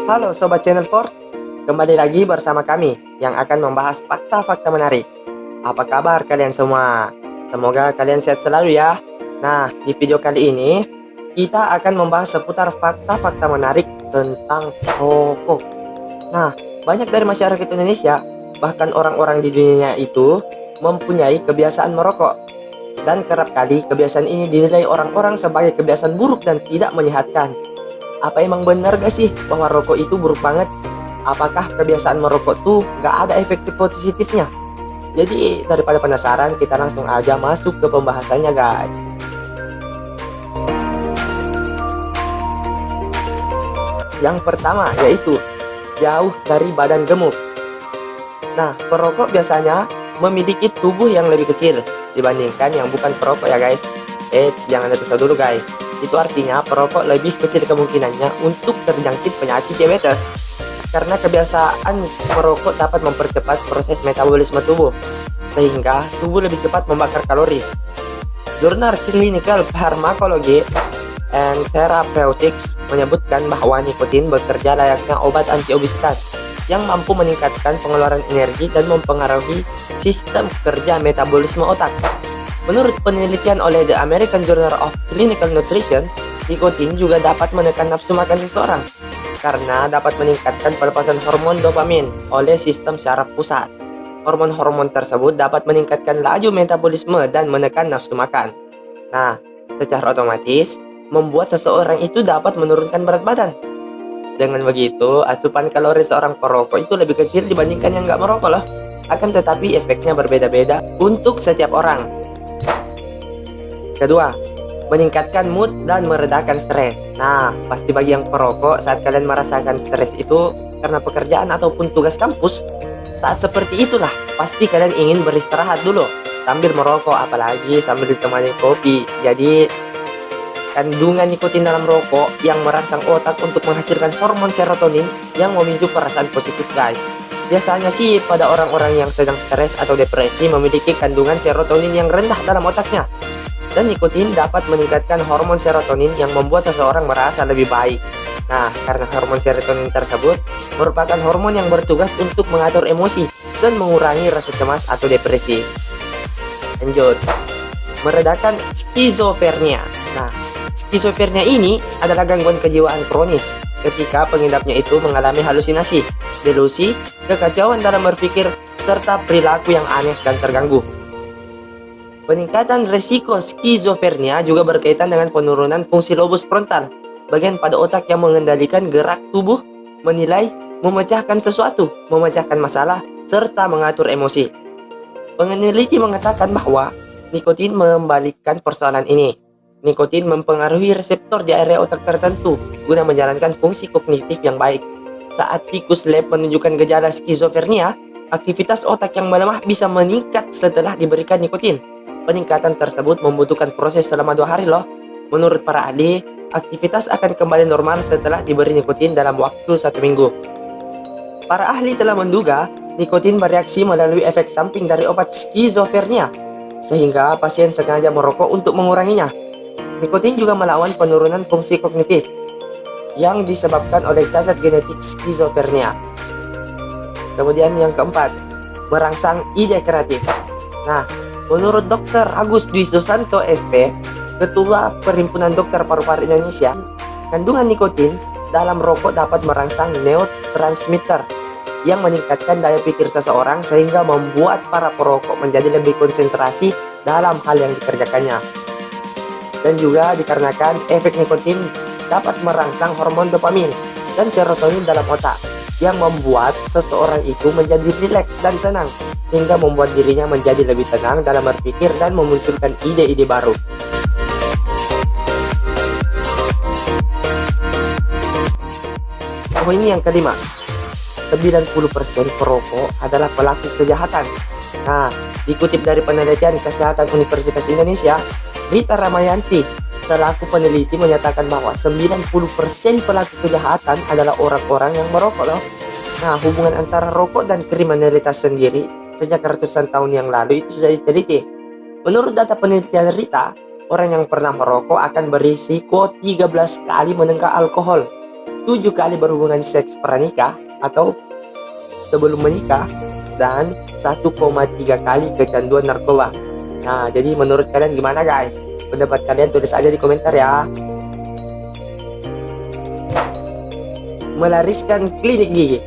Halo Sobat Channel 4, kembali lagi bersama kami yang akan membahas fakta-fakta menarik. Apa kabar kalian semua? Semoga kalian sehat selalu ya. Nah, di video kali ini kita akan membahas seputar fakta-fakta menarik tentang rokok. Nah, banyak dari masyarakat Indonesia, bahkan orang-orang di dunia itu mempunyai kebiasaan merokok. Dan kerap kali kebiasaan ini dinilai orang-orang sebagai kebiasaan buruk dan tidak menyehatkan. Apa emang benar gak sih bahwa rokok itu buruk banget? Apakah kebiasaan merokok tuh gak ada efektif positifnya? Jadi daripada penasaran, kita langsung aja masuk ke pembahasannya guys. Yang pertama yaitu jauh dari badan gemuk. Nah, perokok biasanya memiliki tubuh yang lebih kecil dibandingkan yang bukan perokok ya guys. Jangan terpisah dulu guys. Itu artinya perokok lebih kecil kemungkinannya untuk terjangkit penyakit diabetes. Karena kebiasaan merokok dapat mempercepat proses metabolisme tubuh, sehingga tubuh lebih cepat membakar kalori. Jurnal Clinical Pharmacology and Therapeutics menyebutkan bahwa nikotin bekerja layaknya obat anti-obesitas yang mampu meningkatkan pengeluaran energi dan mempengaruhi sistem kerja metabolisme otak. Menurut penelitian oleh The American Journal of Clinical Nutrition, nikotin juga dapat menekan nafsu makan seseorang karena dapat meningkatkan pelepasan hormon dopamin oleh sistem syaraf pusat. Hormon-hormon tersebut dapat meningkatkan laju metabolisme dan menekan nafsu makan. Nah, secara otomatis membuat seseorang itu dapat menurunkan berat badan. Dengan begitu, asupan kalori seorang perokok itu lebih kecil dibandingkan yang nggak merokok loh. Akan tetapi efeknya berbeda-beda untuk setiap orang. Kedua, meningkatkan mood dan meredakan stres. Nah, pasti bagi yang perokok, saat kalian merasakan stres itu karena pekerjaan ataupun tugas kampus, saat seperti itulah pasti kalian ingin beristirahat dulu sambil merokok, apalagi sambil ditemani kopi. Jadi kandungan nikotin dalam rokok yang merangsang otak untuk menghasilkan hormon serotonin yang memicu perasaan positif guys. Biasanya sih pada orang-orang yang sedang stres atau depresi memiliki kandungan serotonin yang rendah dalam otaknya. Dan nikotin dapat meningkatkan hormon serotonin yang membuat seseorang merasa lebih baik. Nah, karena hormon serotonin tersebut merupakan hormon yang bertugas untuk mengatur emosi dan mengurangi rasa cemas atau depresi. Lanjut, meredakan skizofrenia. Nah, skizofrenia ini adalah gangguan kejiwaan kronis ketika pengidapnya itu mengalami halusinasi, delusi, kekacauan dalam berpikir, serta perilaku yang aneh dan terganggu. Peningkatan resiko skizofrenia juga berkaitan dengan penurunan fungsi lobus frontal, bagian pada otak yang mengendalikan gerak tubuh, menilai, memecahkan sesuatu, memecahkan masalah, serta mengatur emosi. Peneliti mengatakan bahwa nikotin membalikkan persoalan ini. Nikotin mempengaruhi reseptor di area otak tertentu guna menjalankan fungsi kognitif yang baik. Saat tikus lab menunjukkan gejala skizofrenia, aktivitas otak yang melemah bisa meningkat setelah diberikan nikotin. Peningkatan tersebut membutuhkan proses selama 2 hari loh. Menurut para ahli, aktivitas akan kembali normal setelah diberi nikotin dalam waktu 1 minggu. Para ahli telah menduga nikotin bereaksi melalui efek samping dari obat skizofrenia, sehingga pasien sengaja merokok untuk menguranginya. Nikotin juga melawan penurunan fungsi kognitif yang disebabkan oleh cacat genetik skizofrenia. Kemudian yang keempat, merangsang ide kreatif. Nah, menurut Dr. Agus Dwi Susanto SP, Ketua Perhimpunan Dokter Paru-Paru Indonesia, kandungan nikotin dalam rokok dapat merangsang neurotransmitter yang meningkatkan daya pikir seseorang sehingga membuat para perokok menjadi lebih konsentrasi dalam hal yang dikerjakannya. Dan juga dikarenakan efek nikotin dapat merangsang hormon dopamin dan serotonin dalam otak yang membuat seseorang itu menjadi rileks dan tenang, sehingga membuat dirinya menjadi lebih tenang dalam berpikir dan memunculkan ide-ide baru. Oh, ini yang kelima, 90% perokok adalah pelaku kejahatan. Nah, dikutip dari penelitian Kesehatan Universitas Indonesia, Rita Ramayanti selaku peneliti menyatakan bahwa 90% pelaku kejahatan adalah orang-orang yang merokok loh. Nah, hubungan antara rokok dan kriminalitas sendiri sejak ratusan tahun yang lalu itu sudah diteliti. Menurut data penelitian Rita, orang yang pernah merokok akan berisiko 13 kali menenggak alkohol. 7 kali berhubungan seks pranikah atau sebelum menikah, dan 1,3 kali kecanduan narkoba. Nah, jadi menurut kalian gimana guys? Pendapat kalian tulis aja di komentar ya. Melariskan klinik gigi.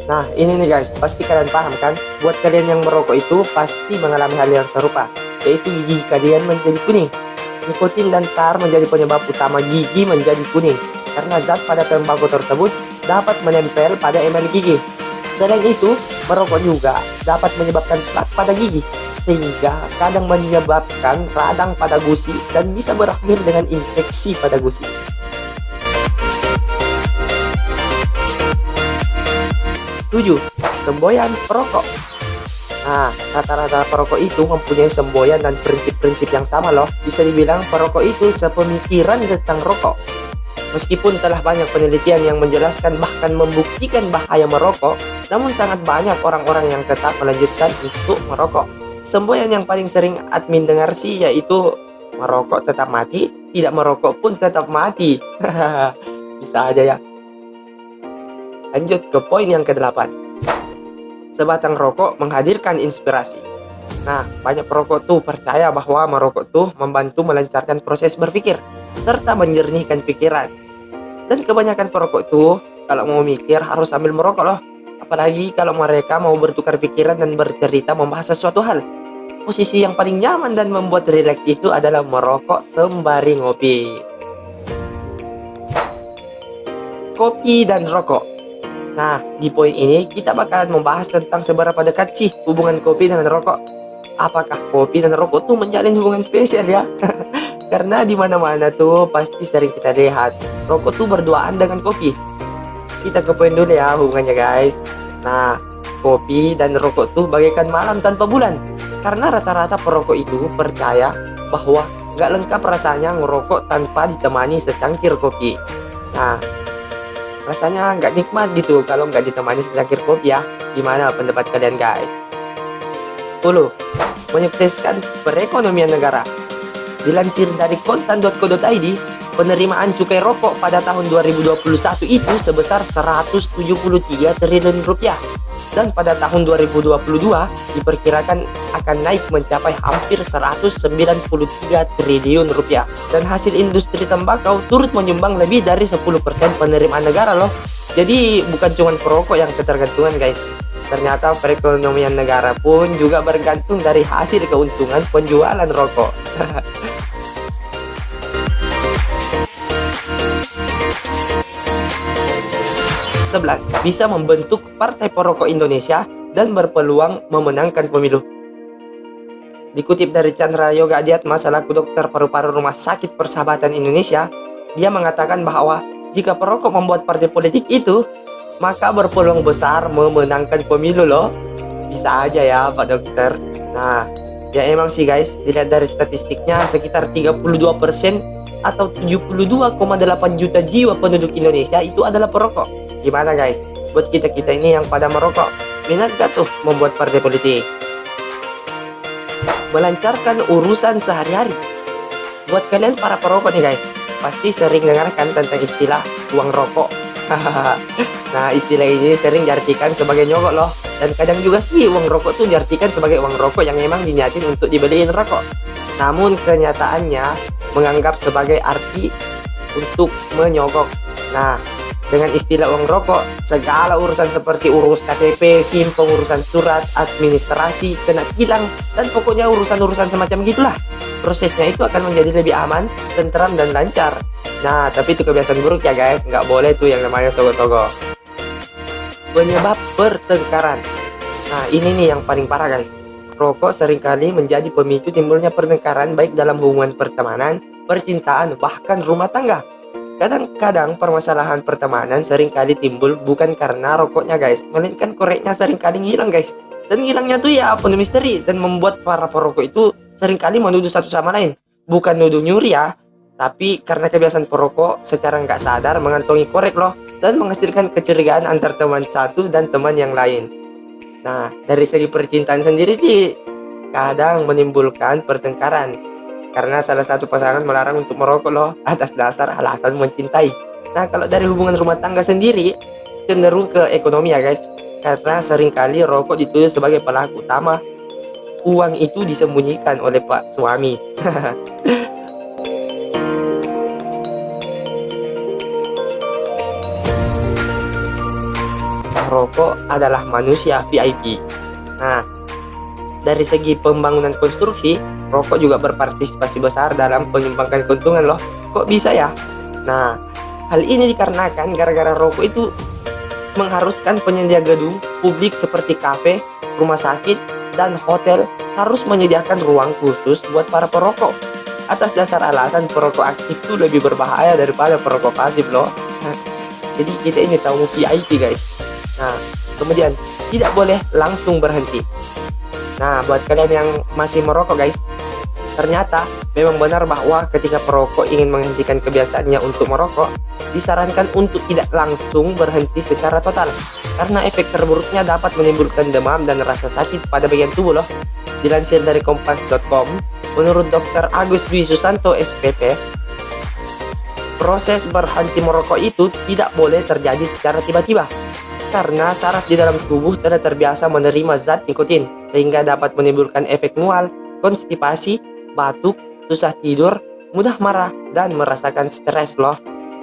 Nah, ini nih guys, pasti kalian paham kan? Buat kalian yang merokok itu pasti mengalami hal yang serupa, yaitu gigi kalian menjadi kuning. Nikotin dan tar menjadi penyebab utama gigi menjadi kuning, karena zat pada tembakau tersebut dapat menempel pada emali gigi. Selain itu, merokok juga dapat menyebabkan plak pada gigi, sehingga kadang menyebabkan radang pada gusi dan bisa berakhir dengan infeksi pada gusi. 7. Semboyan perokok. Nah, rata-rata perokok itu mempunyai semboyan dan prinsip-prinsip yang sama loh. Bisa dibilang perokok itu sepemikiran tentang rokok. Meskipun telah banyak penelitian yang menjelaskan bahkan membuktikan bahaya merokok, namun sangat banyak orang-orang yang tetap melanjutkan untuk merokok. Semboyan yang paling sering admin dengar sih yaitu merokok tetap mati, tidak merokok pun tetap mati. Bisa aja ya. Lanjut ke poin yang ke-8. Sebatang rokok menghadirkan inspirasi. Nah, banyak perokok tuh percaya bahwa merokok tuh membantu melancarkan proses berpikir serta menjernihkan pikiran. Dan kebanyakan perokok tuh kalau mau mikir harus sambil merokok loh. Apalagi kalau mereka mau bertukar pikiran dan bercerita membahas sesuatu hal. Posisi yang paling nyaman dan membuat rileks itu adalah merokok sembari ngopi. Kopi dan rokok. Nah, di poin ini kita bakalan membahas tentang seberapa dekat sih hubungan kopi dan rokok. Apakah kopi dan rokok tuh menjalin hubungan spesial ya? Karena di mana-mana tuh pasti sering kita lihat rokok tuh berduaan dengan kopi. Kita ke poin dulu ya hubungannya guys. Nah, kopi dan rokok tuh bagaikan malam tanpa bulan. Karena rata-rata perokok itu percaya bahwa nggak lengkap rasanya ngerokok tanpa ditemani secangkir kopi. Nah, rasanya nggak nikmat gitu kalau nggak ditemani secangkir kopi ya. Gimana pendapat kalian guys? 10. Menyukseskan perekonomian negara. Dilansir dari kontan.co.id, penerimaan cukai rokok pada tahun 2021 itu sebesar 173 triliun rupiah. Dan pada tahun 2022 diperkirakan akan naik mencapai hampir 193 triliun rupiah. Dan hasil industri tembakau turut menyumbang lebih dari 10% penerimaan negara loh. Jadi bukan cuma perokok yang ketergantungan guys. Ternyata perekonomian negara pun juga bergantung dari hasil keuntungan penjualan rokok. 11. Bisa membentuk Partai Perokok Indonesia dan berpeluang memenangkan pemilu. Dikutip dari Chandra Yoga Adiatma selaku dokter paru-paru Rumah Sakit Persahabatan Indonesia, dia mengatakan bahwa jika perokok membuat partai politik itu, maka berpeluang besar memenangkan pemilu loh. Bisa aja ya Pak Dokter. Nah, ya emang sih guys, dilihat dari statistiknya sekitar 32% atau 72,8 juta jiwa penduduk Indonesia itu adalah perokok. Gimana guys? Buat kita-kita ini yang pada merokok, minat gak tuh membuat partai politik? Melancarkan urusan sehari-hari. Buat kalian para perokok nih guys, pasti sering dengarkan tentang istilah uang rokok. Nah, istilah ini sering diartikan sebagai nyogok loh. Dan kadang juga sih uang rokok tuh diartikan sebagai uang rokok yang memang diniatin untuk dibeliin rokok. Namun kenyataannya menganggap sebagai arti untuk menyogok. Nah, dengan istilah uang rokok, segala urusan seperti urus KTP, SIM, pengurusan surat, administrasi, kena tilang, dan pokoknya urusan-urusan semacam gitulah. Prosesnya itu akan menjadi lebih aman, tentram, dan lancar. Nah, tapi itu kebiasaan buruk ya guys, nggak boleh tuh yang namanya sogok-sogok. Penyebab pertengkaran. Nah, ini nih yang paling parah guys. Rokok seringkali menjadi pemicu timbulnya pertengkaran baik dalam hubungan pertemanan, percintaan, bahkan rumah tangga. Kadang-kadang permasalahan pertemanan seringkali timbul bukan karena rokoknya guys, melainkan koreknya seringkali ngilang guys. Dan ngilangnya tuh ya penuh misteri dan membuat para perokok itu seringkali menuduh satu sama lain. Bukan nuduh nyuri ya, tapi karena kebiasaan perokok secara nggak sadar mengantongi korek loh dan menghasilkan kecurigaan antar teman satu dan teman yang lain. Nah, dari segi percintaan sendiri sih kadang menimbulkan pertengkaran karena salah satu pasangan melarang untuk merokok loh atas dasar alasan mencintai. Nah, kalau dari hubungan rumah tangga sendiri, cenderung ke ekonomi ya guys. Karena seringkali rokok dituduh sebagai pelaku utama. Uang itu disembunyikan oleh pak suami. Rokok adalah manusia VIP. Nah, dari segi pembangunan konstruksi, rokok juga berpartisipasi besar dalam menyumbangkan keuntungan loh. Kok bisa ya? Nah, hal ini dikarenakan gara-gara rokok itu mengharuskan penyedia gedung publik seperti kafe, rumah sakit, dan hotel harus menyediakan ruang khusus buat para perokok. Atas dasar alasan perokok aktif itu lebih berbahaya daripada perokok pasif loh. Jadi kita ini tamu VIP guys. Nah, kemudian tidak boleh langsung berhenti. Nah, buat kalian yang masih merokok guys, ternyata memang benar bahwa ketika perokok ingin menghentikan kebiasaannya untuk merokok, disarankan untuk tidak langsung berhenti secara total, karena efek terburuknya dapat menimbulkan demam dan rasa sakit pada bagian tubuh loh. Dilansir dari kompas.com, menurut Dr. Agus Dwi Susanto SPP, proses berhenti merokok itu tidak boleh terjadi secara tiba-tiba, karena saraf di dalam tubuh tidak terbiasa menerima zat nikotin, sehingga dapat menimbulkan efek mual, konstipasi, batuk, susah tidur, mudah marah, dan merasakan stres loh.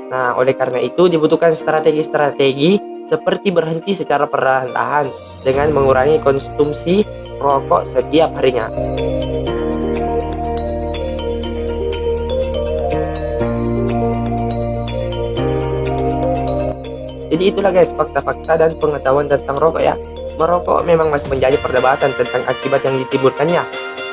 Nah, oleh karena itu dibutuhkan strategi-strategi seperti berhenti secara perlahan-lahan dengan mengurangi konsumsi rokok setiap harinya. Jadi itulah guys fakta-fakta dan pengetahuan tentang rokok ya. Merokok memang masih menjadi perdebatan tentang akibat yang ditimbulkannya.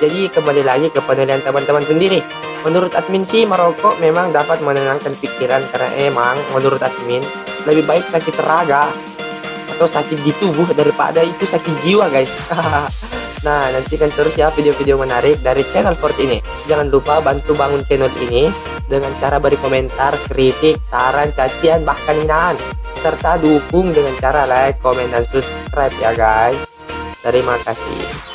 Jadi kembali lagi ke penilaian teman-teman sendiri. Menurut admin sih merokok memang dapat menenangkan pikiran, karena emang menurut admin lebih baik sakit raga atau sakit di tubuh daripada itu sakit jiwa guys. Nah, nantikan terus ya video-video menarik dari channel Fort ini. Jangan lupa bantu bangun channel ini dengan cara beri komentar, kritik, saran, cacian, bahkan hinaan, serta dukung dengan cara like, komen, dan subscribe ya guys. Terima kasih.